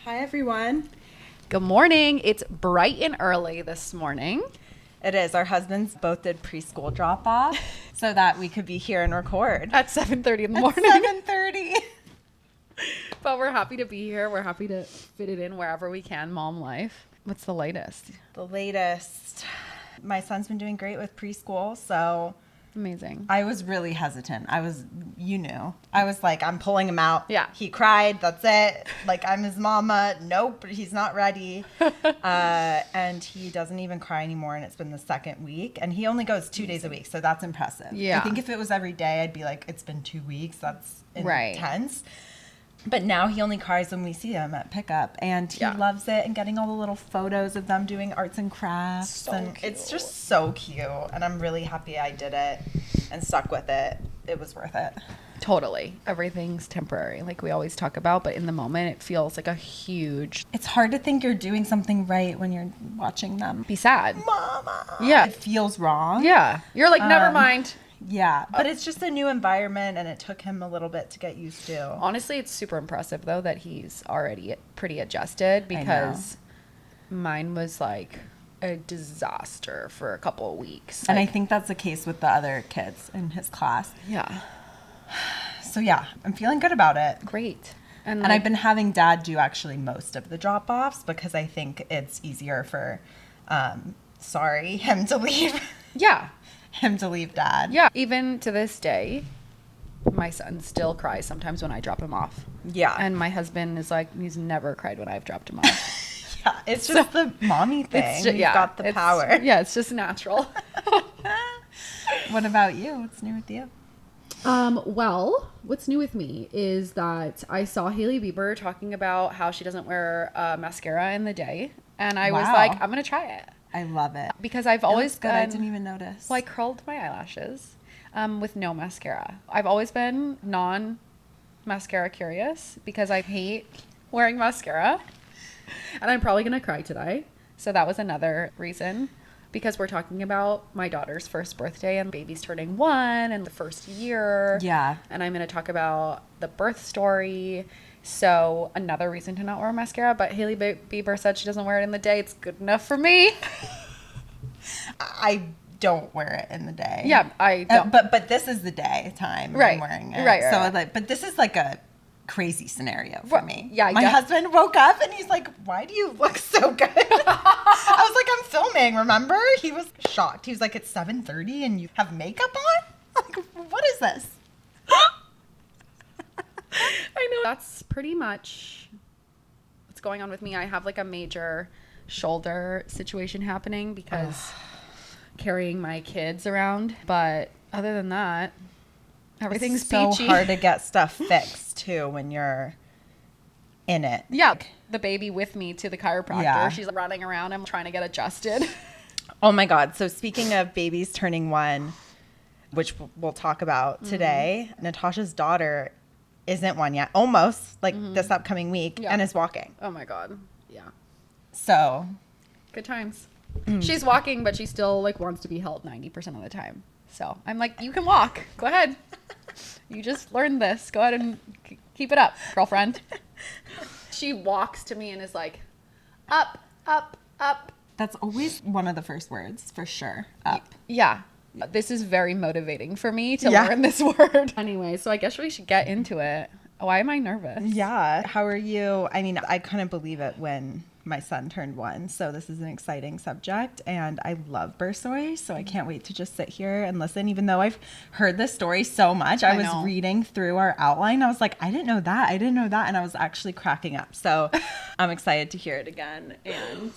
Hi, everyone. Good morning. It's bright and early this morning. It is. Our husbands both did preschool drop off so that we could be here and record. At 7:30 in the morning. 7:30. But we're happy to be here. We're happy to fit it in wherever we can, mom life. What's the latest? The latest. My son's been doing great with preschool, so Amazing. I was really hesitant. You knew. I was like, I'm pulling him out. Yeah. He cried. That's it. Like, I'm his mama. Nope, he's not ready. And he doesn't even cry anymore, and it's been the second week. And he only goes 2 days a week, so that's impressive. Yeah. I think if it was every day, I'd be like, it's been 2 weeks. That's Right. intense. But now he only cries when we see him at pickup, and he loves it, and getting all the little photos of them doing arts and crafts. So and cute. It's just so cute, and I'm really happy I did it and stuck with it. It was worth it. Totally. Everything's temporary, like we always talk about, but in the moment, it feels like a huge... It's hard to think you're doing something right when you're watching them. Be sad. Mama! Yeah. It feels wrong. Yeah. You're like, never mind. Yeah, but it's just a new environment, and it took him a little bit to get used to. Honestly, it's super impressive, though, that he's already pretty adjusted because mine was like a disaster for a couple of weeks. And Like, I think that's the case with the other kids in his class. yeah. So yeah, I'm feeling good about it. Great. And I've been having Dad do actually most of the drop-offs because I think it's easier for, him to leave. Yeah. Him to leave Dad. Yeah. Even to this day, my son still cries sometimes when I drop him off. Yeah. And my husband is like, he's never cried when I've dropped him off. Yeah, it's just the mommy thing. You've got the power. Yeah, it's just natural. What about you? What's new with you? Well, what's new with me is that I saw Hailey Bieber talking about how she doesn't wear mascara in the day. And I was Wow. like, I'm going to try it. I love it. Because I've always good. I didn't even notice. Well, I curled my eyelashes with no mascara. I've always been non-mascara curious because I hate wearing mascara. And I'm probably going to cry today. So that was another reason. Because we're talking about my daughter's first birthday and baby's turning 1 and the first year. Yeah. And I'm going to talk about the birth story. So another reason to not wear mascara. But Hailey Bieber said she doesn't wear it in the day. It's good enough for me. I don't wear it in the day. Yeah, I don't. But this is the day time Right. I'm wearing it. Right. So like, but this is like a crazy scenario for me. Yeah, my husband woke up and he's like, "Why do you look so good?" I was like, "I'm filming." Remember? He was shocked. He was like, "It's 7:30 and you have makeup on? Like, what is this?" I know. That's pretty much what's going on with me. I have like a major shoulder situation happening because carrying my kids around. But other than that, everything's It's so peachy. hard to get stuff fixed too when you're in it. Yeah, the baby with me to the chiropractor. Yeah. She's running around. I'm trying to get adjusted. Oh my God. So speaking of babies turning 1, which we'll talk about today, Natasha's daughter isn't 1 yet, almost like this upcoming week, and is walking. Oh my God. Yeah. So Good times. She's walking, but she still like wants to be held 90% of the time. So I'm like, you can walk. Go ahead. You just learned this. Go ahead and keep it up, girlfriend. She walks to me and is like, up, up, up. that's always one of the first words for sure. Up. Yeah. This is very motivating for me to Yeah. learn this word. Anyway, so I guess we should get into it. Why am I nervous? Yeah. How are you? I mean, I couldn't believe it when my son turned 1. So this is an exciting subject, and I love birth stories. So I can't wait to just sit here and listen, even though I've heard this story so much. I was know. reading through our outline. I was like, I didn't know that. I didn't know that. And I was actually cracking up. So I'm excited to hear it again. And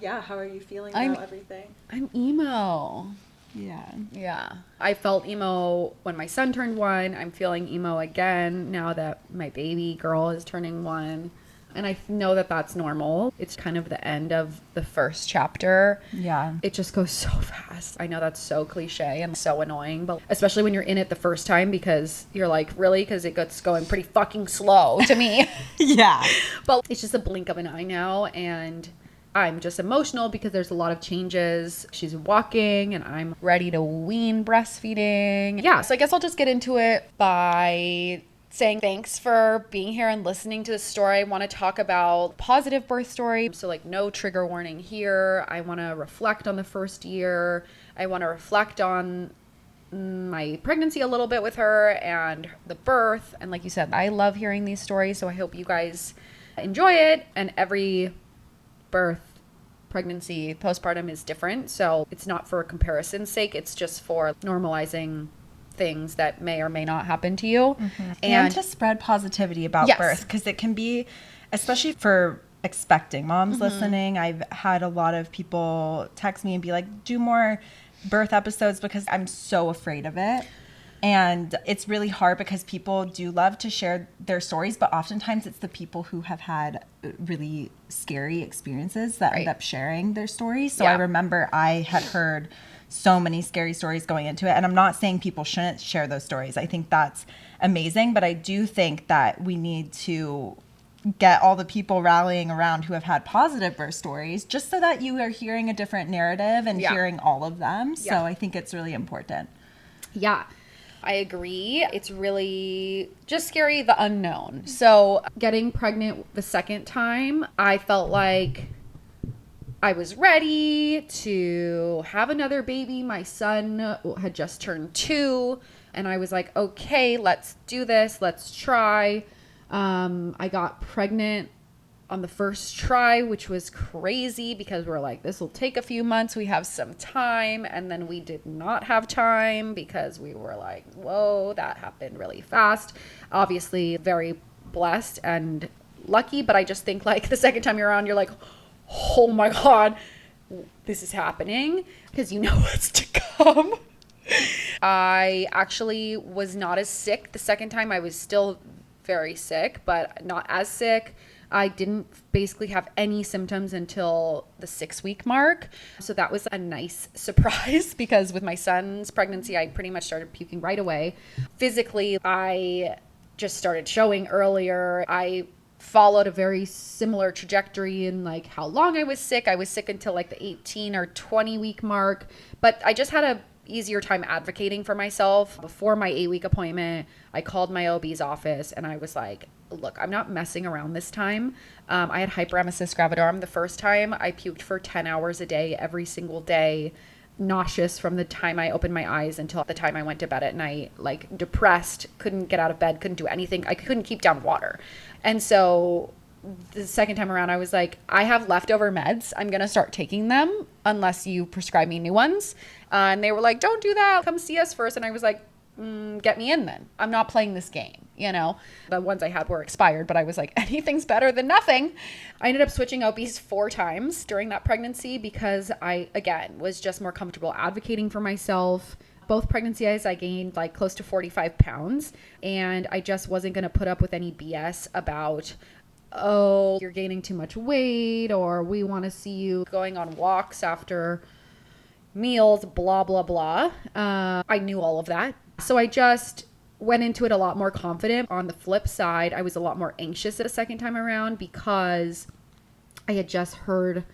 yeah, how are you feeling about everything? I'm emo. Yeah. Yeah. I felt emo when my son turned 1. I'm feeling emo again now that my baby girl is turning 1. And I know that that's normal. It's kind of the end of the first chapter. Yeah. It just goes so fast. I know that's so cliche and so annoying, but especially when you're in it the first time because you're like, really? Because it gets going pretty fucking slow to me. Yeah. But it's just a blink of an eye now. And I'm just emotional because there's a lot of changes. She's walking and I'm ready to wean breastfeeding. Yeah, so I guess I'll just get into it by saying thanks for being here and listening to the story. I want to talk about positive birth story. So like no trigger warning here. I want to reflect on the first year. I want to reflect on my pregnancy a little bit with her and the birth. And like you said, I love hearing these stories. So I hope you guys enjoy it. And every birth, pregnancy, postpartum is different. So it's not for comparison's sake. It's just for normalizing things that may or may not happen to you. And to spread positivity about birth, because it can be, especially for expecting moms listening. I've had a lot of people text me and be like, do more birth episodes because I'm so afraid of it. And it's really hard because people do love to share their stories, but oftentimes it's the people who have had really scary experiences that end up sharing their stories. So I remember I had heard so many scary stories going into it. And I'm not saying people shouldn't share those stories. I think that's amazing. But I do think that we need to get all the people rallying around who have had positive birth stories, just so that you are hearing a different narrative and hearing all of them. So I think it's really important. Yeah, I agree. It's really just scary, the unknown. So getting pregnant the second time, I felt like I was ready to have another baby. My son had just turned 2, and I was like, okay, let's do this. Let's try. I got pregnant on the first try, which was crazy because we're like, this will take a few months. We have some time. And then we did not have time because we were like, whoa, that happened really fast. Obviously very blessed and lucky. But I just think like the second time you're on, you're like, oh my God, this is happening, because you know what's to come. I actually was not as sick the second time. I was still very sick, but not as sick. I didn't basically have any symptoms until the 6-week mark. So that was a nice surprise because with my son's pregnancy, I pretty much started puking right away. Physically, I just started showing earlier. I followed a very similar trajectory in like how long I was sick. I was sick until like the 18 or 20 week mark, but I just had a easier time advocating for myself. Before my 8-week appointment, I called my OB's office and I was like, look, I'm not messing around this time. I had hyperemesis gravidarum the first time. I puked for 10 hours a day, every single day, nauseous from the time I opened my eyes until the time I went to bed at night, like depressed, couldn't get out of bed, couldn't do anything. I couldn't keep down water. And so the second time around, I was like, I have leftover meds. I'm going to start taking them unless you prescribe me new ones. And they were like, don't do that. Come see us first. And I was like, get me in then. I'm not playing this game. You know, the ones I had were expired, but I was like, anything's better than nothing. I ended up switching OBs 4 times during that pregnancy because I, again, was just more comfortable advocating for myself. Both pregnancies, I gained like close to 45 pounds, and I just wasn't going to put up with any BS about, oh, you're gaining too much weight, or we want to see you going on walks after meals, blah, blah, blah. I knew all of that. So I just went into it a lot more confident. On the flip side, I was a lot more anxious the second time around because I had just heard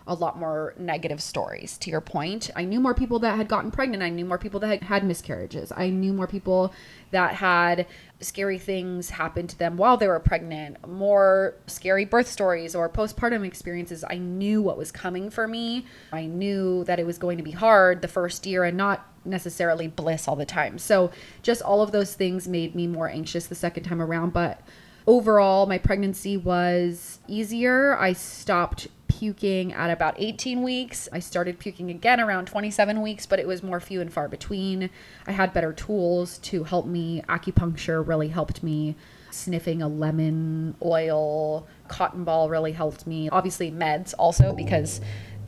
a lot more negative stories. To your point, I knew more people that had gotten pregnant. I knew more people that had miscarriages. I knew more people that had scary things happen to them while they were pregnant, more scary birth stories or postpartum experiences. I knew what was coming for me. I knew that it was going to be hard the first year and not necessarily bliss all the time. So just all of those things made me more anxious the second time around. But overall, my pregnancy was easier. I stopped puking at about 18 weeks. I started puking again around 27 weeks, but it was more few and far between. I had better tools to help me. Acupuncture really helped me. Sniffing a lemon oil, cotton ball really helped me. Obviously meds also, because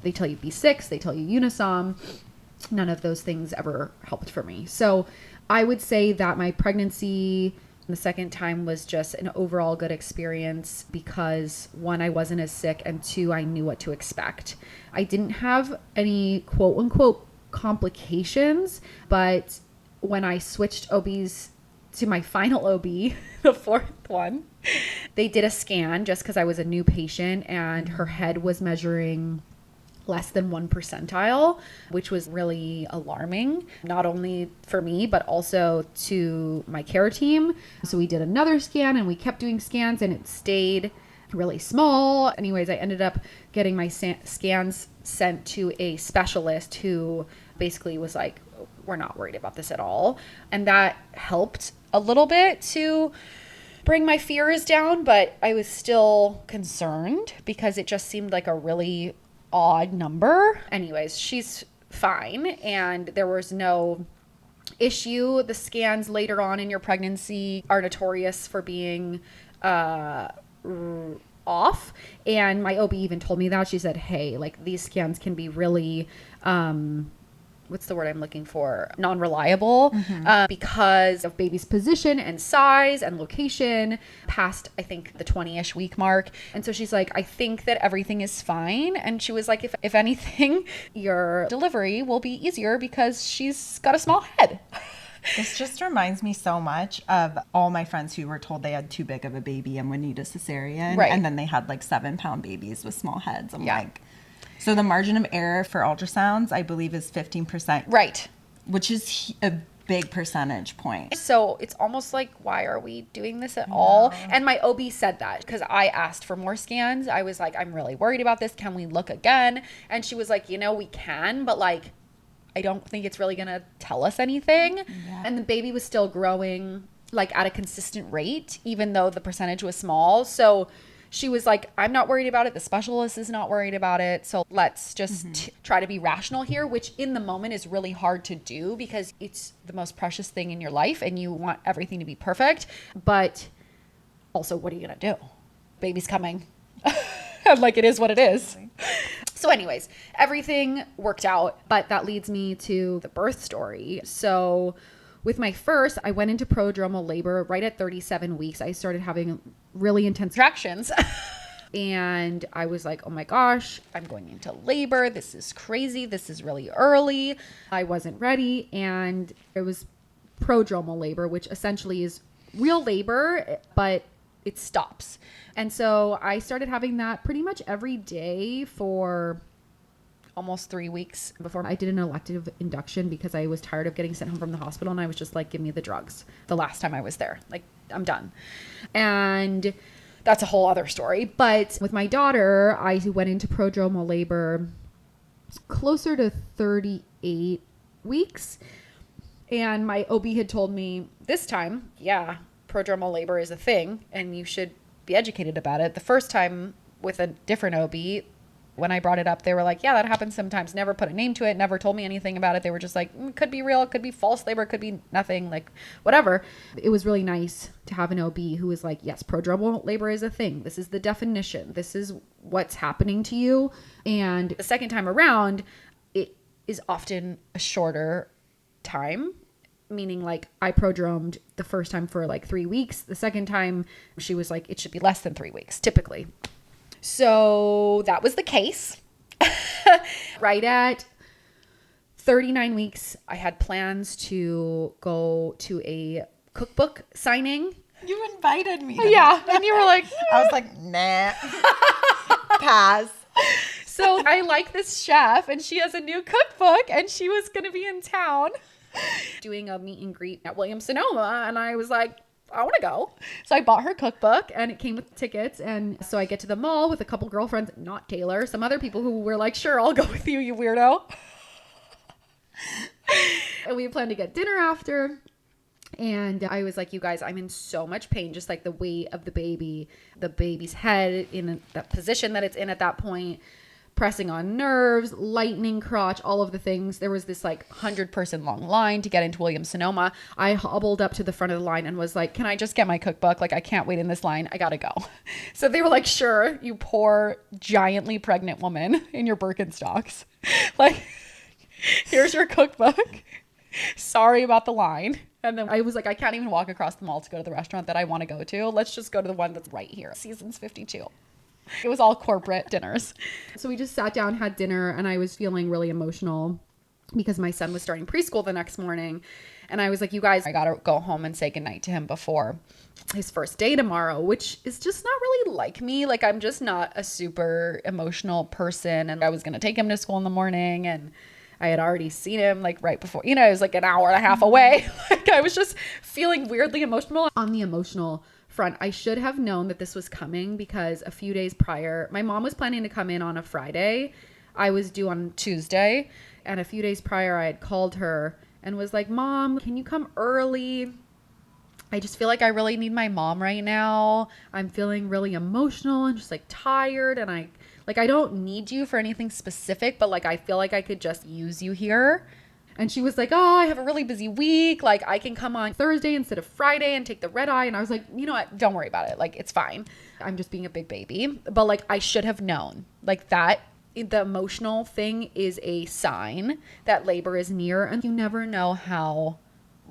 they tell you B6, they tell you Unisom. None of those things ever helped for me. So I would say that my pregnancy the second time was just an overall good experience because 1, I wasn't as sick, and 2, I knew what to expect. I didn't have any quote unquote complications, but when I switched OBs to my final OB, the 4th one, they did a scan just because I was a new patient, and her head was measuring less than 1 percentile, which was really alarming, not only for me, but also to my care team. So we did another scan and we kept doing scans and it stayed really small. Anyways, I ended up getting my scans sent to a specialist who basically was like, we're not worried about this at all. And that helped a little bit to bring my fears down, but I was still concerned because it just seemed like a really odd number. Anyways, she's fine and there was no issue. The scans later on in your pregnancy are notorious for being off, and my OB even told me that. She said, hey, like these scans can be really what's the word I'm looking for? Non-reliable, because of baby's position and size and location past, I think, the 20-ish week mark. And so she's like, I think that everything is fine. And she was like, if anything, your delivery will be easier because she's got a small head. This just reminds me so much of all my friends who were told they had too big of a baby and would need a cesarean. Right. And then they had like 7-pound babies with small heads. I'm Yeah. like, so the margin of error for ultrasounds, I believe, is 15%. Right. Which is a big percentage point. So it's almost like, why are we doing this at all? And my OB said that because I asked for more scans. I was like, I'm really worried about this. Can we look again? And she was like, we can, but like, I don't think it's really going to tell us anything. Yeah. And the baby was still growing like at a consistent rate, even though the percentage was small. So she was like, I'm not worried about it. The specialist is not worried about it. So let's just try to be rational here, which in the moment is really hard to do because it's the most precious thing in your life and you want everything to be perfect. But also, what are you going to do? Baby's coming. Like, it is what it is. So anyways, everything worked out, but that leads me to the birth story. So with my first, I went into prodromal labor right at 37 weeks. I started having really intense contractions. And I was like, oh my gosh, I'm going into labor. This is crazy. This is really early. I wasn't ready. And it was prodromal labor, which essentially is real labor, but it stops. And so I started having that pretty much every day for almost 3 weeks before I did an elective induction because I was tired of getting sent home from the hospital. And I was just like, give me the drugs. The last time I was there, like, I'm done. And that's a whole other story. But with my daughter, I went into prodromal labor closer to 38 weeks. And my OB had told me this time, yeah, prodromal labor is a thing and you should be educated about it. The first time with a different OB, when I brought it up, they were like, yeah, that happens sometimes. Never put a name to it. Never told me anything about it. They were just like, it could be real. It could be false labor. It could be nothing, like whatever. It was really nice to have an OB who was like, yes, prodromal labor is a thing. This is the definition. This is what's happening to you. And the second time around, it is often a shorter time. Meaning like I prodromed the first time for like 3 weeks. The second time she was like, it should be less than 3 weeks typically. So that was the case. Right at 39 weeks, I had plans to go to a cookbook signing. You invited me. Yeah. And you were like, I was like, nah, pass. So I like this chef and she has a new cookbook and she was going to be in town doing a meet and greet at Williams-Sonoma. And I was like, I want to go. So I bought her cookbook and it came with tickets. And so I get to the mall with a couple girlfriends, not Taylor, some other people who were like, sure, I'll go with you, you weirdo. And we planned to get dinner after. And I was like, you guys, I'm in so much pain. Just like the weight of the baby's head in that position that it's in at that point, pressing on nerves, lightening crotch, all of the things. There was this like 100-person long line to get into Williams-Sonoma. I hobbled up to the front of the line and was like, can I just get my cookbook? Like, I can't wait in this line. I gotta go. So they were like, sure, you poor, giantly pregnant woman in your Birkenstocks. Like, here's your cookbook. Sorry about the line. And then I was like, I can't even walk across the mall to go to the restaurant that I want to go to. Let's just go to the one that's right here. Seasons 52. It was all corporate dinners. So we just sat down, had dinner, and I was feeling really emotional. because my son was starting preschool the next morning. And I was like, you guys, I got to go home and say goodnight to him before his first day tomorrow, which is just not really like me. Like, I'm just not a super emotional person. And I was going to take him to school in the morning, and I had already seen him like right before, you know, it was like an hour and a half away. Like, I was just feeling weirdly emotional. On the emotional front, I should have known that this was coming, because a few days prior, my mom was planning to come in on a Friday. I was due on Tuesday. And a few days prior, I had called her and was like, Mom, can you come early? I just feel like I really need my mom right now. I'm feeling really emotional and just like tired. And I don't need you for anything specific, but like, I feel like I could just use you here. And she was like, oh, I have a really busy week. Like, I can come on Thursday instead of Friday and take the red eye. And I was like, you know what? Don't worry about it. Like, it's fine. I'm just being a big baby. But like, I should have known like that. The emotional thing is a sign that labor is near, and you never know how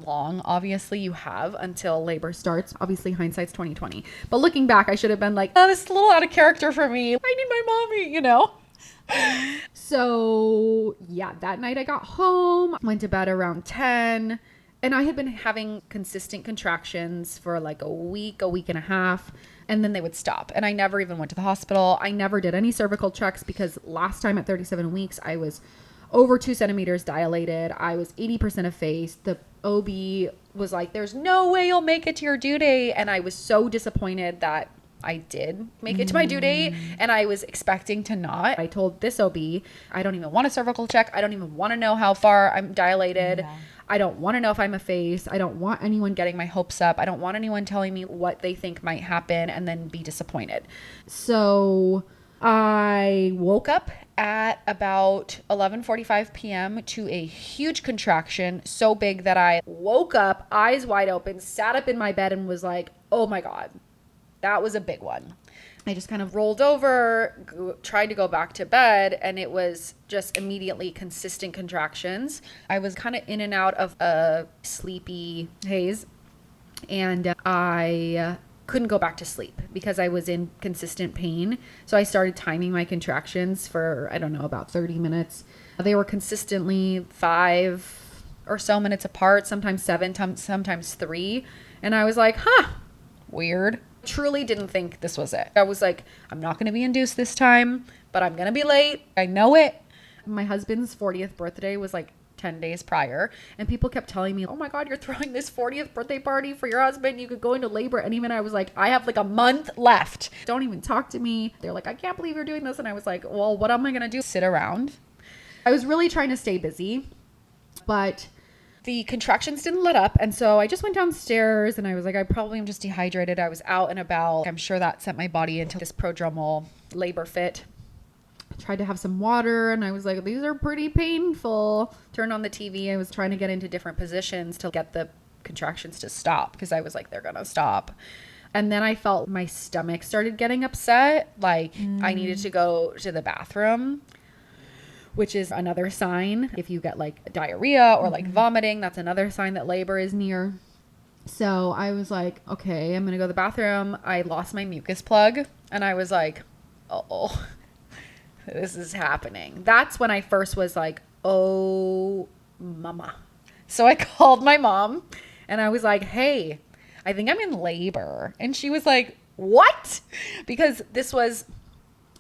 long obviously you have until labor starts. Obviously hindsight's 2020, but looking back, I should have been like, oh, this is a little out of character for me. I need my mommy, you know? So yeah, that night I got home, went to bed around 10, and I had been having consistent contractions for like a week and a half. And then they would stop. And I never even went to the hospital. I never did any cervical checks, because last time at 37 weeks, I was over 2 centimeters dilated. I was 80% effaced. The OB was like, there's no way you'll make it to your due date. And I was so disappointed that I did make it to my due date, and I was expecting to not. I told this OB, I don't even want a cervical check. I don't even want to know how far I'm dilated. Yeah. I don't want to know if I'm effaced. I don't want anyone getting my hopes up. I don't want anyone telling me what they think might happen and then be disappointed. So I woke up at about 11:45 p.m. to a huge contraction, so big that I woke up, eyes wide open, sat up in my bed and was like, oh my God, that was a big one. I just kind of rolled over, tried to go back to bed, and it was just immediately consistent contractions. I was kind of in and out of a sleepy haze, and I couldn't go back to sleep because I was in consistent pain. So I started timing my contractions for, I don't know, about 30 minutes. They were consistently 5 or so minutes apart, sometimes 7, sometimes 3. And I was like, weird. Truly didn't think this was it. I was like, I'm not going to be induced this time, but I'm going to be late. I know it. My husband's 40th birthday was like 10 days prior, and people kept telling me, oh my God, you're throwing this 40th birthday party for your husband. You could go into labor. And even I was like, I have like a month left. Don't even talk to me. They're like, I can't believe you're doing this. And I was like, well, what am I going to do? Sit around? I was really trying to stay busy, but the contractions didn't let up. And so I just went downstairs, and I was like, I probably am just dehydrated. I was out and about. I'm sure that sent my body into this prodromal labor fit. I tried to have some water, and I was like, these are pretty painful. Turned on the TV. I was trying to get into different positions to get the contractions to stop, because I was like, they're going to stop. And then I felt my stomach started getting upset. Like I needed to go to the bathroom, which is another sign. If you get like diarrhea or like vomiting, that's another sign that labor is near. So I was like, okay, I'm going to go to the bathroom. I lost my mucus plug, and I was like, oh, this is happening. That's when I first was like, oh, mama. So I called my mom, and I was like, hey, I think I'm in labor. And she was like, what? Because this was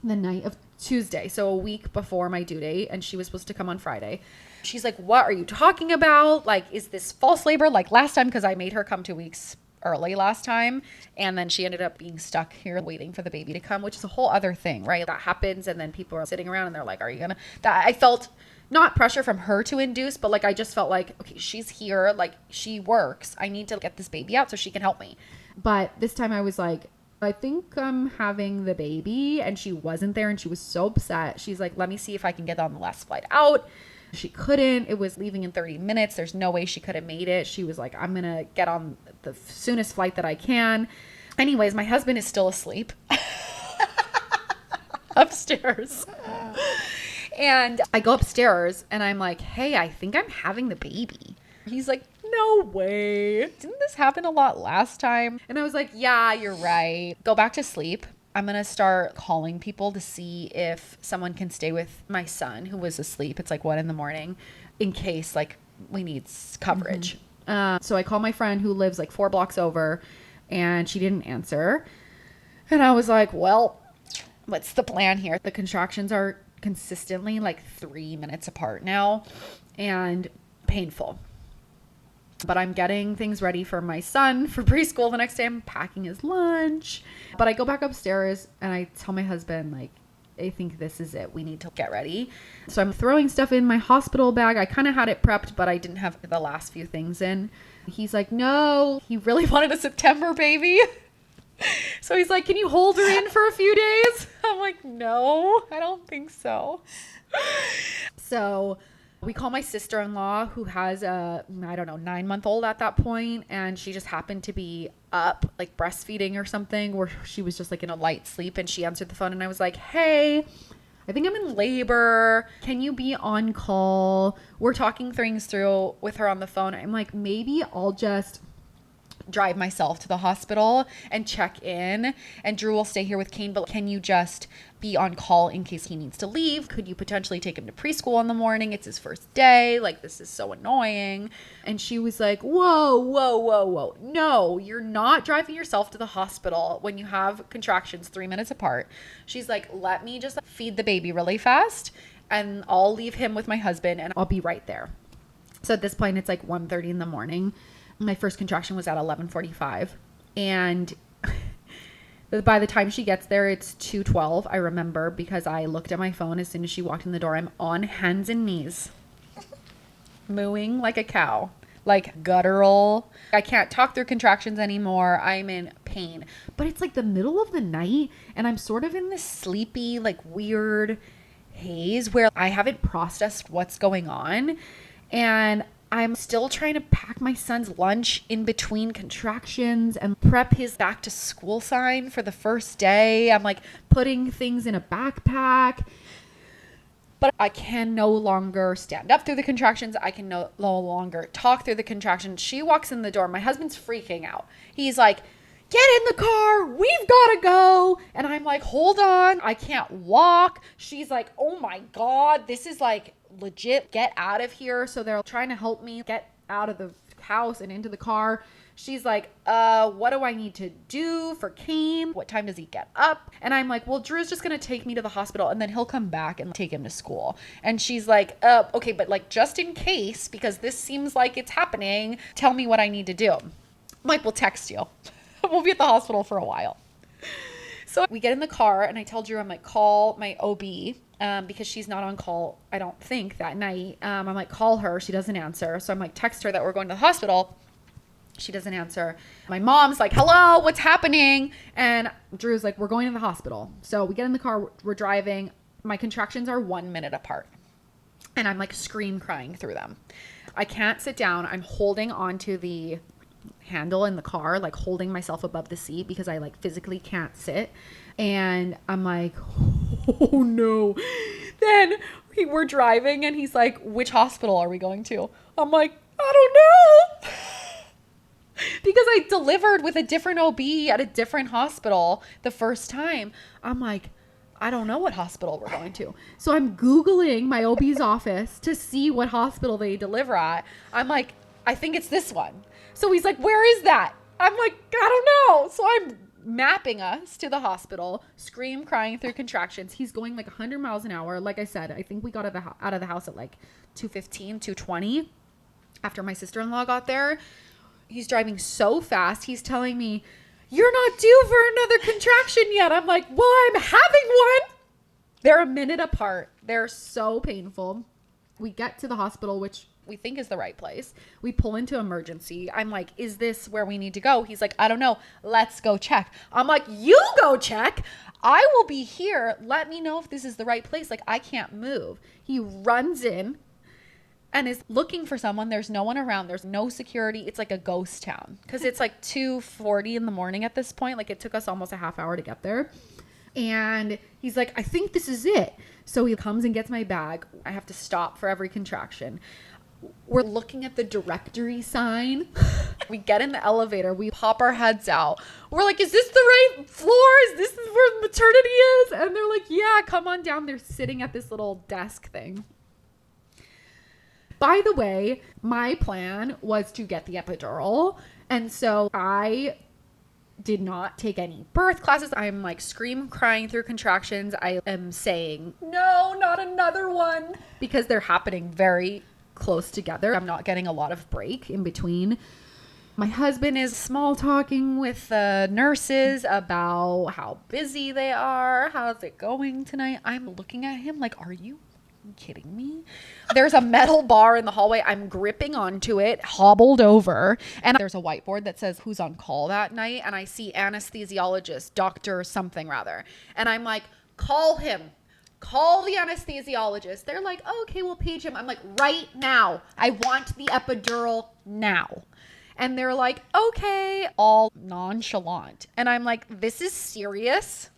the night of Tuesday, so a week before my due date, and she was supposed to come on Friday. She's like, what are you talking about? Like, is this false labor like last time? Because I made her come 2 weeks early last time, and then she ended up being stuck here waiting for the baby to come, which is a whole other thing, right? That happens, and then people are sitting around and they're like, are you gonna? That I felt not pressure from her to induce, but like I just felt like, okay, she's here, like she works. I need to get this baby out so she can help me. But this time I was like, I think I'm having the baby, and she wasn't there, and she was so upset. She's like, let me see if I can get on the last flight out. She couldn't. It was leaving in 30 minutes. There's no way she could have made it. She was like, I'm going to get on the soonest flight that I can. Anyways, my husband is still asleep upstairs. And I go upstairs, and I'm like, hey, I think I'm having the baby. He's like, no way. Didn't this happen a lot last time? And I was like, yeah, you're right. Go back to sleep. I'm going to start calling people to see if someone can stay with my son who was asleep. It's like 1 a.m. in case like we need coverage. So I call my friend who lives like 4 blocks over, and she didn't answer. And I was like, well, what's the plan here? The contractions are consistently like 3 minutes apart now and painful. But I'm getting things ready for my son for preschool the next day. I'm packing his lunch. But I go back upstairs and I tell my husband, like, I think this is it. We need to get ready. So I'm throwing stuff in my hospital bag. I kind of had it prepped, but I didn't have the last few things in. He's like, no, he really wanted a September baby. So he's like, can you hold her in for a few days? I'm like, no, I don't think so. So we call my sister-in-law, who has a, 9-month-old at that point. And she just happened to be up, like breastfeeding or something, where she was just like in a light sleep. And she answered the phone and I was like, hey, I think I'm in labor. Can you be on call? We're talking things through with her on the phone. I'm like, maybe I'll just drive myself to the hospital and check in, and Drew will stay here with Kane, but can you just be on call in case he needs to leave? Could you potentially take him to preschool in the morning? It's his first day. Like, this is so annoying. And she was like, whoa. No, you're not driving yourself to the hospital when you have contractions 3 minutes apart. She's like, let me just feed the baby really fast and I'll leave him with my husband and I'll be right there. So at this point, it's like 1:30 in the morning. My first contraction was at 11:45, and by the time she gets there, it's 2:12. I remember because I looked at my phone as soon as she walked in the door. I'm on hands and knees, mooing like a cow, like guttural. I can't talk through contractions anymore. I'm in pain, but it's like the middle of the night, and I'm sort of in this sleepy, like weird haze where I haven't processed what's going on, and I'm still trying to pack my son's lunch in between contractions and prep his back to school sign for the first day. I'm like putting things in a backpack, but I can no longer stand up through the contractions. I can no longer talk through the contractions. She walks in the door. My husband's freaking out. He's like, get in the car. We've got to go. And I'm like, hold on. I can't walk. She's like, oh my God, this is like legit, get out of here. So they're trying to help me get out of the house and into the car. She's like, what do I need to do for Kane? What time does he get up? And I'm like, well, Drew's just going to take me to the hospital and then he'll come back and take him to school. And she's like, okay, but like just in case, because this seems like it's happening, tell me what I need to do. I'm like, we'll text you. We'll be at the hospital for a while. So we get in the car and I tell Drew, I'm like, call my OB. Because she's not on call, I don't think, that night. I'm like, call her. She doesn't answer. So I'm like, text her that we're going to the hospital. She doesn't answer. My mom's like, hello, what's happening? And Drew's like, we're going to the hospital. So we get in the car. We're driving. My contractions are 1 minute apart. And I'm like scream crying through them. I can't sit down. I'm holding onto the handle in the car, like holding myself above the seat because I like physically can't sit. And I'm like, oh no. Then we're driving and he's like, which hospital are we going to? I'm like, I don't know. Because I delivered with a different OB at a different hospital the first time. I'm like, I don't know what hospital we're going to. So I'm Googling my OB's office to see what hospital they deliver at. I'm like, I think it's this one. So he's like, where is that? I'm like, I don't know. So I'm mapping us to the hospital, scream crying through contractions. He's going like 100 miles an hour. Like I said, I think we got out of the house at like 2:15, 2:20 after my sister-in-law got there. He's driving so fast. He's telling me, you're not due for another contraction yet. I'm like, well, I'm having one. They're a minute apart. They're so painful. We get to the hospital, which we think is the right place. We pull into emergency. I'm like, is this where we need to go? He's like, I don't know. Let's go check. I'm like, you go check. I will be here. Let me know if this is the right place. Like, I can't move. He runs in and is looking for someone. There's no one around. There's no security. It's like a ghost town because it's like 2:40 in the morning at this point. Like, it took us almost a half hour to get there. And he's like, I think this is it. So he comes and gets my bag. I have to stop for every contraction. We're looking at the directory sign. We get in the elevator. We pop our heads out. We're like, is this the right floor? Is this where maternity is? And they're like, yeah, come on down. They're sitting at this little desk thing. By the way, my plan was to get the epidural. And so I did not take any birth classes. I'm like crying through contractions. I am saying, no, not another one, because they're happening very close together. I'm not getting a lot of break in between. My husband is small talking with the nurses about how busy they are. How's it going tonight? I'm looking at him like, are you kidding me? There's a metal bar in the hallway. I'm gripping onto it, hobbled over, and there's a whiteboard that says who's on call that night. And I see anesthesiologist, doctor something rather. And I'm like, call him. Call the anesthesiologist. They're like, oh, okay, we'll page him. I'm like, right now. I want the epidural now. And they're like, okay, all nonchalant. And I'm like, this is serious.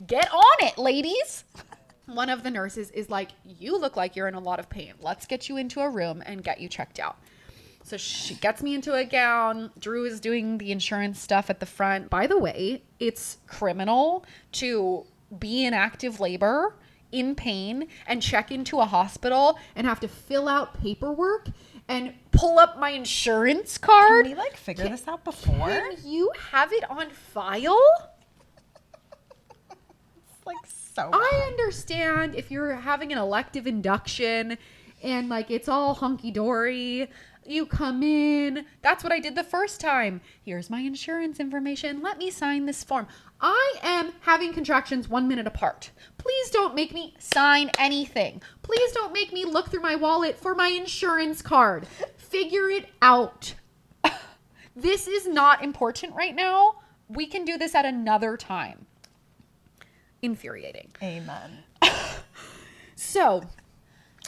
Get on it, ladies. One of the nurses is like, you look like you're in a lot of pain. Let's get you into a room and get you checked out. So she gets me into a gown. Drew is doing the insurance stuff at the front. By the way, it's criminal to be in active labor, in pain, and check into a hospital and have to fill out paperwork and pull up my insurance card. Can we like figure this out before? Can you have it on file? It's like so bad. I understand if you're having an elective induction and like it's all hunky-dory. You come in. That's what I did the first time. Here's my insurance information. Let me sign this form. I am having contractions 1 minute apart. Please don't make me sign anything. Please don't make me look through my wallet for my insurance card. Figure it out. This is not important right now. We can do this at another time. Infuriating. Amen. So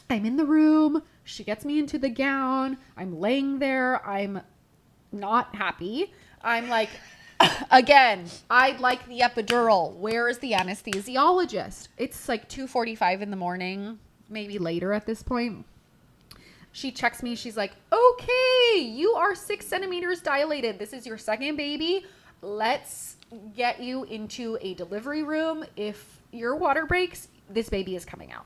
I'm in the room. She gets me into the gown. I'm laying there. I'm not happy. I'm like, again, I'd like the epidural. Where is the anesthesiologist? It's like 2:45 in the morning, maybe later at this point. She checks me. She's like, okay, you are 6 centimeters dilated. This is your second baby. Let's get you into a delivery room. If your water breaks, this baby is coming out.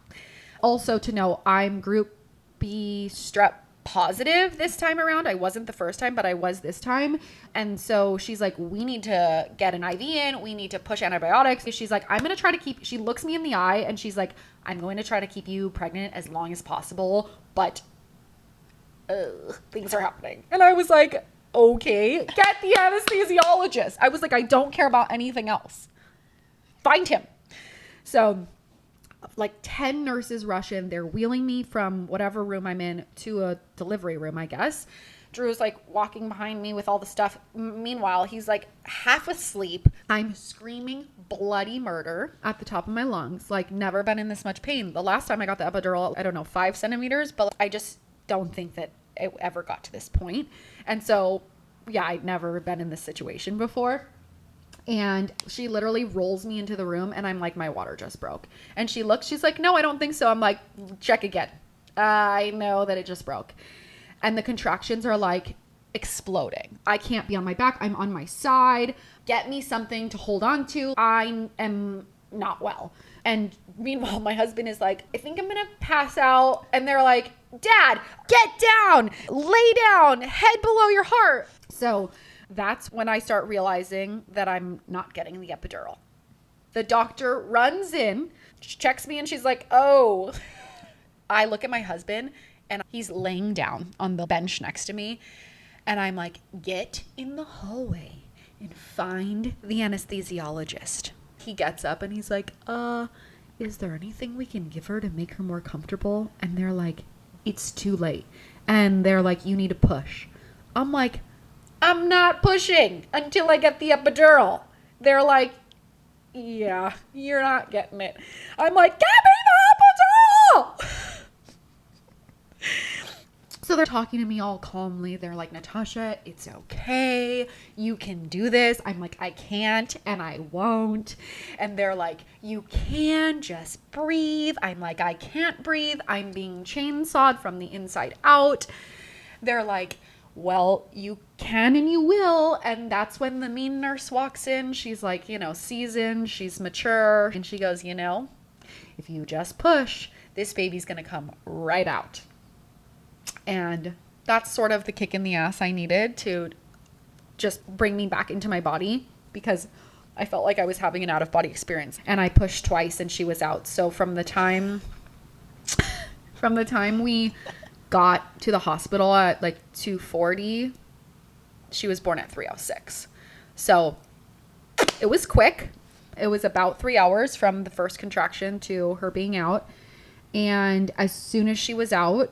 Also to know, I'm group B strep positive this time around. I wasn't the first time, but I was this time. And so she's like, we need to get an IV in. We need to push antibiotics. She's like, I'm going to try to keep, she looks me in the eye and she's like, I'm going to try to keep you pregnant as long as possible, but things are happening. And I was like, okay, get the anesthesiologist. I was like, I don't care about anything else. Find him. So like 10 nurses rush in. They're wheeling me from whatever room I'm in to a delivery room, I guess. Drew's like walking behind me with all the stuff. Meanwhile, he's like half asleep. I'm screaming bloody murder at the top of my lungs. Like never been in this much pain. The last time I got the epidural, I don't know, 5 centimeters, but I just don't think that it ever got to this point. And so, yeah, I'd never been in this situation before. And she literally rolls me into the room and I'm like, my water just broke. And she looks, she's like, no, I don't think so. I'm like, check again. I know that it just broke. And the contractions are like exploding. I can't be on my back. I'm on my side. Get me something to hold on to. I am not well. And meanwhile, my husband is like, I think I'm going to pass out. And they're like, Dad, get down, lay down, head below your heart. So that's when I start realizing that I'm not getting the epidural. The doctor runs in, checks me, and she's like, oh. I look at my husband, and he's laying down on the bench next to me. And I'm like, get in the hallway and find the anesthesiologist. He gets up, and he's like, is there anything we can give her to make her more comfortable? And they're like, it's too late. And they're like, you need to push. I'm like, I'm not pushing until I get the epidural. They're like, yeah, you're not getting it. I'm like, get me the epidural! So they're talking to me all calmly. They're like, Natasha, it's okay. You can do this. I'm like, I can't and I won't. And they're like, you can just breathe. I'm like, I can't breathe. I'm being chainsawed from the inside out. They're like, well, you can and you will. And that's when the mean nurse walks in. She's like, seasoned, she's mature. And she goes, if you just push, this baby's going to come right out. And that's sort of the kick in the ass I needed to just bring me back into my body, because I felt like I was having an out-of-body experience. And I pushed twice and she was out. So from the time we got to the hospital at like 2:40, she was born at 3:06. So it was quick. It was about 3 hours from the first contraction to her being out. And as soon as she was out,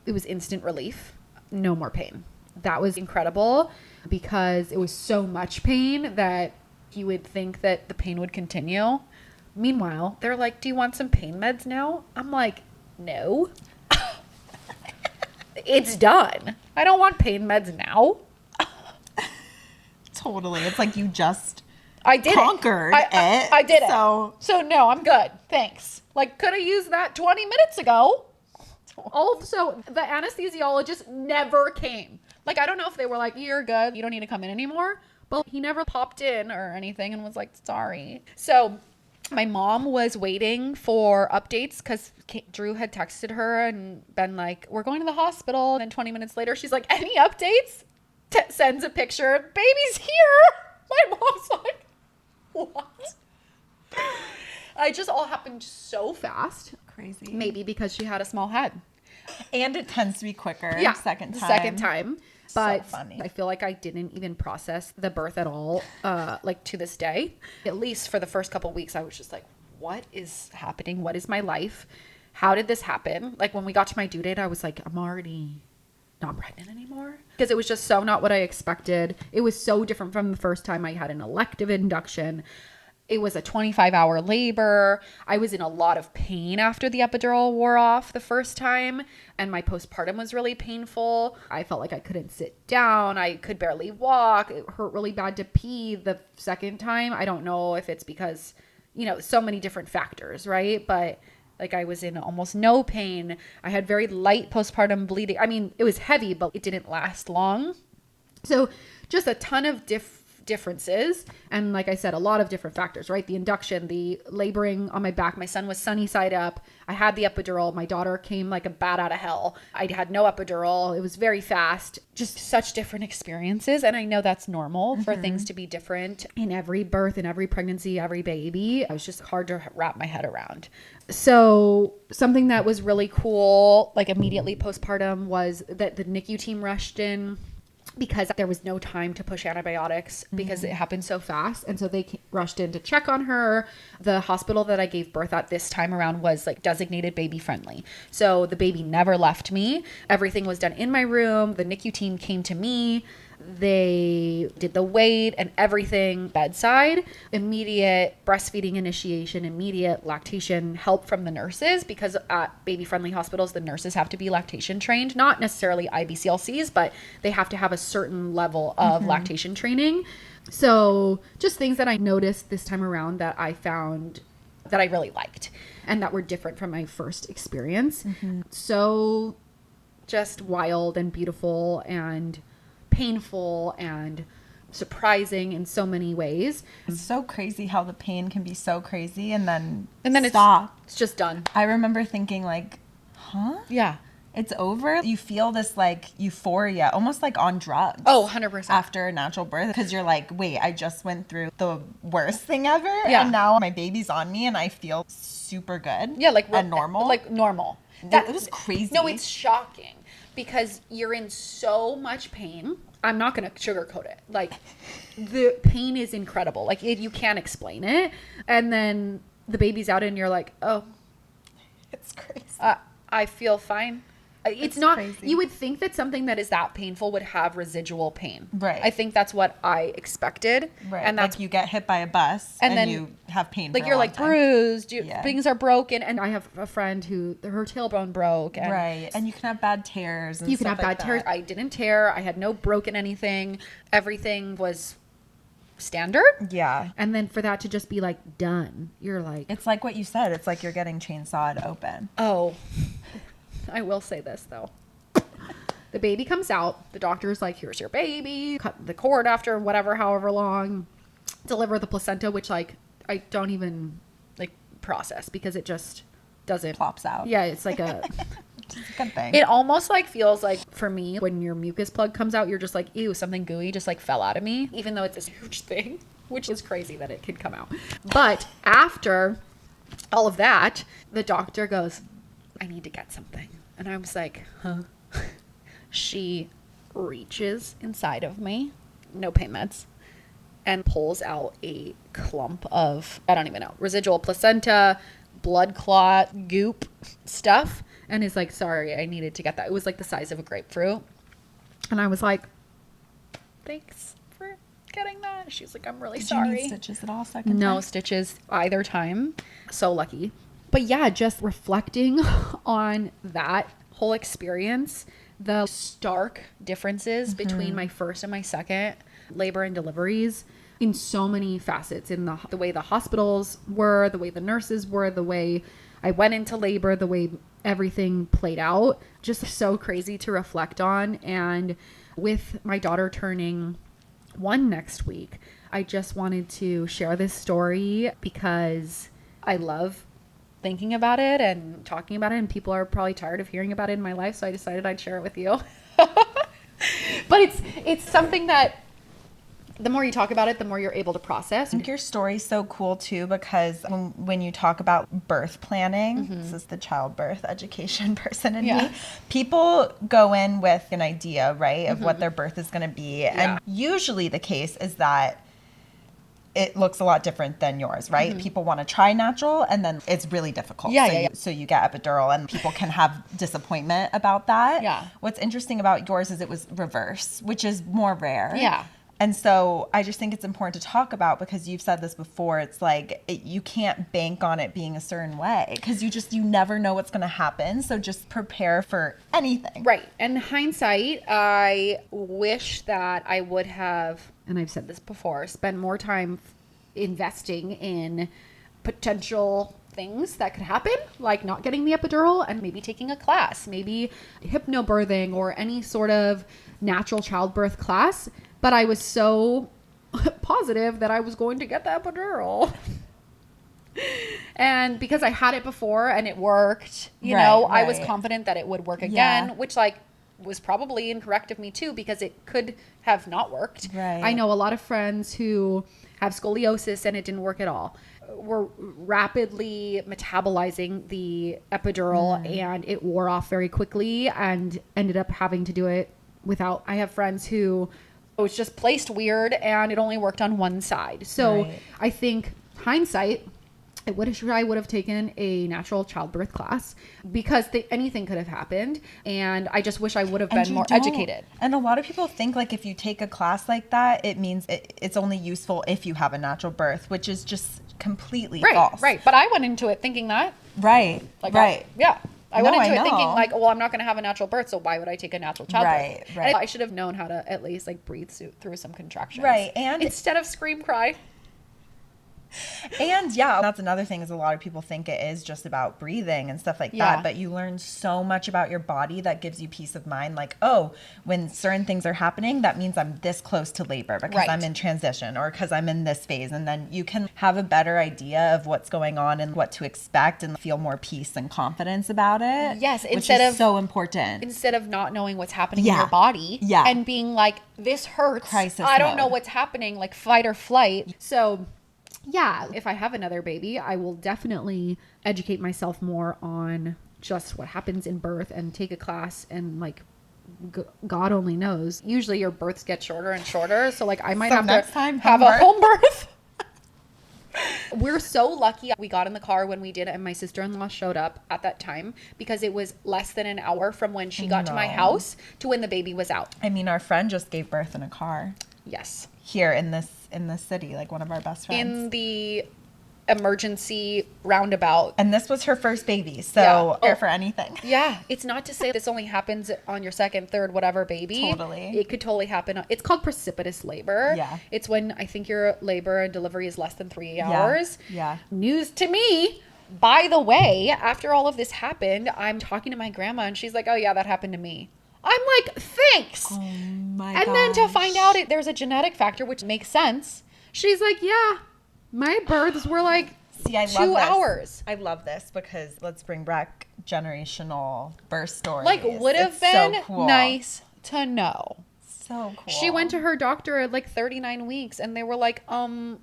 it was instant relief. No more pain. That was incredible, because it was so much pain that you would think that the pain would continue. Meanwhile, they're like, do you want some pain meds now? I'm like, no. It's done. I don't want pain meds now. Totally. It's like you just I did conquered it. I did it. So no, I'm good. Thanks. Like, could have used that 20 minutes ago. Also, the anesthesiologist never came. Like, I don't know if they were like, you're good, you don't need to come in anymore. But he never popped in or anything and was like, sorry. So my mom was waiting for updates, because Drew had texted her and been like, we're going to the hospital. And then 20 minutes later, she's like, any updates? Sends a picture. Baby's here. My mom's like, what? It just all happened so fast. crazy. Maybe because she had a small head. And it tends to be quicker. Yeah. Second time. Second time. But so funny. I feel like I didn't even process the birth at all, like to this day. At least for the first couple of weeks, I was just like, what is happening? What is my life? How did this happen? Like, when we got to my due date, I was like, I'm already not pregnant anymore. Because it was just so not what I expected. It was so different from the first time I had an elective induction. It was a 25-hour labor. I was in a lot of pain after the epidural wore off the first time, and my postpartum was really painful. I felt like I couldn't sit down. I could barely walk. It hurt really bad to pee the second time. I don't know if it's because, so many different factors, right? But like, I was in almost no pain. I had very light postpartum bleeding. I mean, it was heavy, but it didn't last long. So just a ton of differences, and like I said, a lot of different factors, right? The induction, the laboring on my back. My son was sunny side up. I had the epidural. My daughter came like a bat out of hell. I had no epidural. It was very fast. Just such different experiences. And I know that's normal for things to be different in every birth, in every pregnancy, every baby. It was just hard to wrap my head around. So something that was really cool, like immediately postpartum, was that the NICU team rushed in, because there was no time to push antibiotics because it happened so fast. And so they rushed in to check on her. The hospital that I gave birth at this time around was like designated baby friendly. So the baby never left me. Everything was done in my room. The NICU team came to me. They did the weight and everything bedside. Immediate breastfeeding initiation, immediate lactation help from the nurses, because at baby-friendly hospitals, the nurses have to be lactation trained. Not necessarily IBCLCs, but they have to have a certain level of lactation training. So just things that I noticed this time around that I found that I really liked and that were different from my first experience. So just wild and beautiful and painful and surprising in so many ways. It's so crazy how the pain can be so crazy and then it's just done. I remember thinking like, huh? Yeah. It's over. You feel this like euphoria, almost like on drugs. Oh, 100%. After a natural birth, because you're like, wait, I just went through the worst thing ever. Yeah. And now my baby's on me and I feel super good. Yeah, like and normal. Like normal. It was crazy. No, it's shocking because you're in so much pain. I'm not going to sugarcoat it. Like, the pain is incredible. Like, you can't explain it. And then the baby's out and you're like, oh. It's crazy. I feel fine. It's not, crazy. You would think that something that is that painful would have residual pain. Right. I think that's what I expected. Right. And that's like you get hit by a bus and then you have pain. Like, for you're a like long time. bruised, Yeah. things are broken. And I have a friend who her tailbone broke. And right. And you can have bad tears. And you can stuff have bad like tears. that. I didn't tear. I had no broken anything. Everything was standard. Yeah. And then for that to just be like done, you're like, It's like what you said. It's like you're getting chainsawed open. oh, I will say this though. The baby comes out. The doctor's like, here's your baby. Cut the cord after however long. Deliver the placenta, which like I don't even like process because it just doesn't Plops out. Yeah, it's like a It's a good thing. it almost like feels like, for me, when your mucus plug comes out, you're just like, ew, something gooey just like fell out of me, even though it's this huge thing, which is crazy that it could come out. But after all of that, the doctor goes, I need to get something. And I was like, huh? She reaches inside of me, no pain meds, and pulls out a clump of, I don't even know, residual placenta, blood clot, goop stuff. And is like, sorry, I needed to get that. It was like the size of a grapefruit. And I was like, thanks for getting that. She was like, I'm really sorry. Did you need stitches at all second No time? stitches either time. So lucky. But yeah, just reflecting on that whole experience, the stark differences between my first and my second labor and deliveries in so many facets, in the way the hospitals were, the way the nurses were, the way I went into labor, the way everything played out. Just so crazy to reflect on. And with my daughter turning 1 next week, I just wanted to share this story because I love thinking about it and talking about it, and people are probably tired of hearing about it in my life, so I decided I'd share it with you. But it's something that the more you talk about it, the more you're able to process. I think your story's so cool too, because when you talk about birth planning, this is the childbirth education person in me, people go in with an idea, right, of what their birth is going to be. And usually the case is that it looks a lot different than yours, right? People want to try natural, and then it's really difficult. So you get epidural, and people can have disappointment about that. Yeah. What's interesting about yours is it was reverse, which is more rare. Yeah. And so I just think it's important to talk about, because you've said this before. It's like you can't bank on it being a certain way, because you never know what's going to happen. So just prepare for anything. Right. And hindsight, I wish that I would have, and I've said this before, spend more time investing in potential things that could happen, like not getting the epidural and maybe taking a class, maybe hypnobirthing or any sort of natural childbirth class. But I was so positive that I was going to get the epidural. And because I had it before and it worked, I was confident that it would work again, which was probably incorrect of me too, because it could have not worked. Right. I know a lot of friends who have scoliosis and it didn't work at all. Were rapidly metabolizing the epidural and it wore off very quickly and ended up having to do it without. I have friends who it was just placed weird and it only worked on one side. So I think hindsight, I would have taken a natural childbirth class, because anything could have happened. And I just wish I would have been more educated. And a lot of people think like if you take a class like that, it means it's only useful if you have a natural birth, which is just completely false. Right. But I went into it thinking that. Right. I went into it thinking like, well, I'm not going to have a natural birth, so why would I take a natural childbirth? Right. And I should have known how to at least like breathe through some contractions. Right. And instead of scream cry. And that's another thing, is a lot of people think it is just about breathing and stuff like that, but you learn so much about your body that gives you peace of mind. Like, oh, when certain things are happening, that means I'm this close to labor because I'm in transition, or because I'm in this phase. And then you can have a better idea of what's going on and what to expect, and feel more peace and confidence about it. Yes. Which is so important. Instead of not knowing what's happening in your body and being like, this hurts. Crisis I don't mode. know what's happening, like fight or flight. So yeah, if I have another baby, I will definitely educate myself more on just what happens in birth and take a class, and like God only knows. Usually your births get shorter and shorter. So like I might have next to time, have a home birth. We're so lucky we got in the car when we did, and my sister-in-law showed up at that time, because it was less than an hour from when she got to my house to when the baby was out. I mean, our friend just gave birth in a car. Yes. Here in this city, like one of our best friends. In the emergency roundabout. And this was her first baby, so prepare for anything. Yeah, it's not to say this only happens on your second, third, whatever baby. Totally. It could totally happen. It's called precipitous labor. Yeah. It's when I think your labor and delivery is less than 3 hours. Yeah. News to me. By the way, after all of this happened, I'm talking to my grandma and she's like, oh yeah, that happened to me. I'm like, thanks. Oh my And then to find out there's a genetic factor, which makes sense. She's like, yeah, my births were like See, I love 2 this. hours. I love this because let's bring back generational birth stories. Like, would have It's been so cool. nice to know. So cool. She went to her doctor at like 39 weeks and they were like,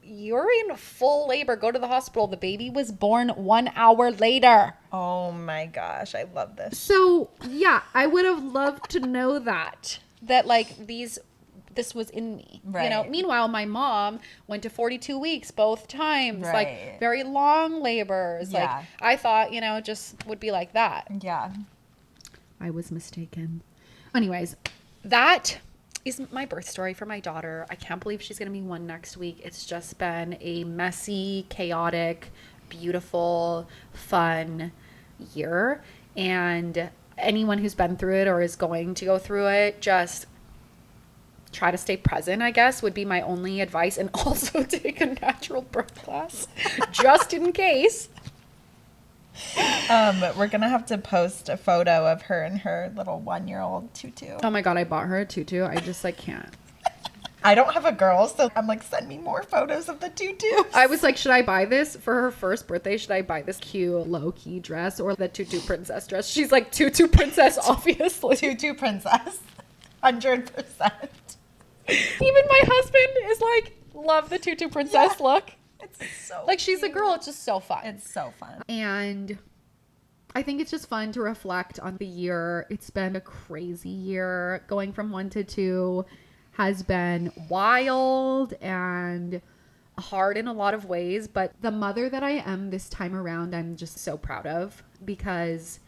you're in full labor. Go to the hospital. The baby was born 1 hour later. Oh my gosh, I love this. So, yeah, I would have loved to know that like this was in me. Right. You know, meanwhile, my mom went to 42 weeks both times, Right. like very long labors. Yeah. Like I thought, you know, it just would be like that. Yeah. I was mistaken. Anyways, that is my birth story for my daughter. I can't believe she's going to be 1 next week. It's just been a messy, chaotic, beautiful, fun year. And anyone who's been through it or is going to go through it, just try to stay present, I guess, would be my only advice. And also take a natural birth class just in case. We're gonna have to post a photo of her and her little 1-year-old tutu. Oh my God, I bought her a tutu. I just like can't. I don't have a girl, so I'm like, send me more photos of the tutus. I was like, should I buy this for her first birthday? Should I buy this cute low-key dress or the tutu princess dress? She's like, tutu princess, obviously. Tutu princess. 100%. Even my husband is like, love the tutu princess look. It's so Like, she's a cute. girl. It's just so fun. It's so fun. And I think it's just fun to reflect on the year. It's been a crazy year. Going from 1 to 2 has been wild and hard in a lot of ways. But the mother that I am this time around, I'm just so proud of because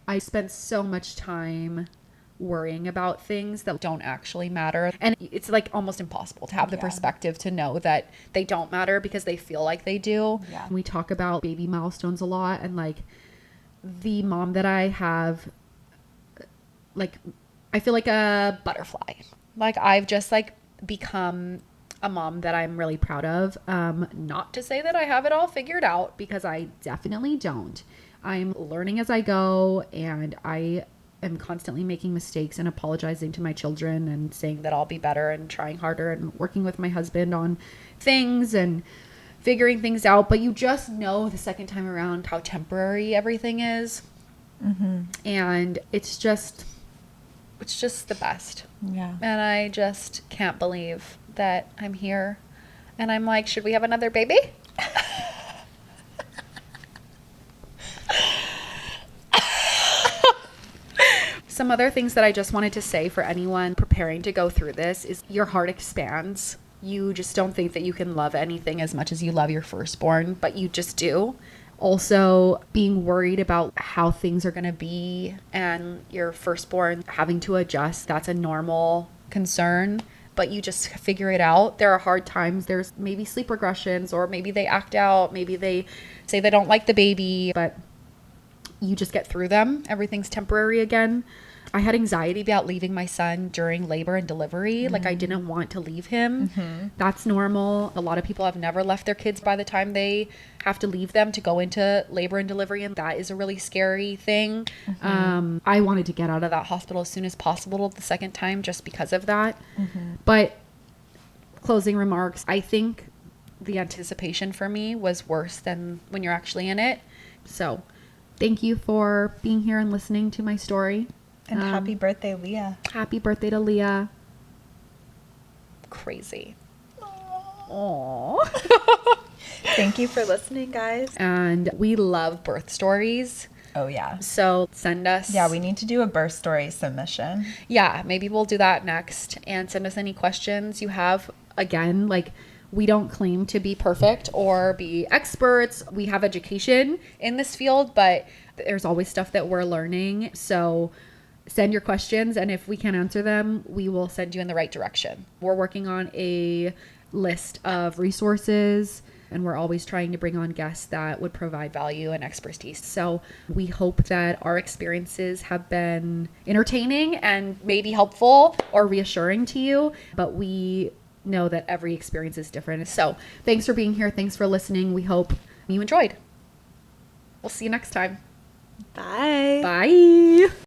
I spent so much time worrying about things that don't actually matter. And it's like almost impossible to have the perspective to know that they don't matter because they feel like they do. Yeah. We talk about baby milestones a lot, and like the mom that I have, like I feel like a butterfly. Like I've just like become a mom that I'm really proud of. Not to say that I have it all figured out because I definitely don't. I'm learning as I go, and I am constantly making mistakes and apologizing to my children and saying that I'll be better and trying harder and working with my husband on things and figuring things out. But you just know the second time around how temporary everything is. Mm-hmm. And it's just the best. Yeah. And I just can't believe that I'm here. And I'm like, should we have another baby? Some other things that I just wanted to say for anyone preparing to go through this is your heart expands. You just don't think that you can love anything as much as you love your firstborn, but you just do. Also, being worried about how things are going to be and your firstborn having to adjust, that's a normal concern, but you just figure it out. There are hard times. There's maybe sleep regressions, or maybe they act out. Maybe they say they don't like the baby, but you just get through them. Everything's temporary again. I had anxiety about leaving my son during labor and delivery. Like I didn't want to leave him. Mm-hmm. That's normal. A lot of people have never left their kids by the time they have to leave them to go into labor and delivery. And that is a really scary thing. Mm-hmm. I wanted to get out of that hospital as soon as possible the second time just because of that. Mm-hmm. But closing remarks, I think the anticipation for me was worse than when you're actually in it. So thank you for being here and listening to my story. And happy birthday, Leah. Happy birthday to Leah. Crazy. Aww. Thank you for listening, guys. And we love birth stories. Oh, yeah. So send us. Yeah, we need to do a birth story submission. Yeah, maybe we'll do that next. And send us any questions you have. Again, like, we don't claim to be perfect or be experts. We have education in this field, but there's always stuff that we're learning. So send your questions, and if we can't answer them, we will send you in the right direction. We're working on a list of resources, and we're always trying to bring on guests that would provide value and expertise. So we hope that our experiences have been entertaining and maybe helpful or reassuring to you, but we know that every experience is different. So thanks for being here. Thanks for listening. We hope you enjoyed. We'll see you next time. Bye. Bye.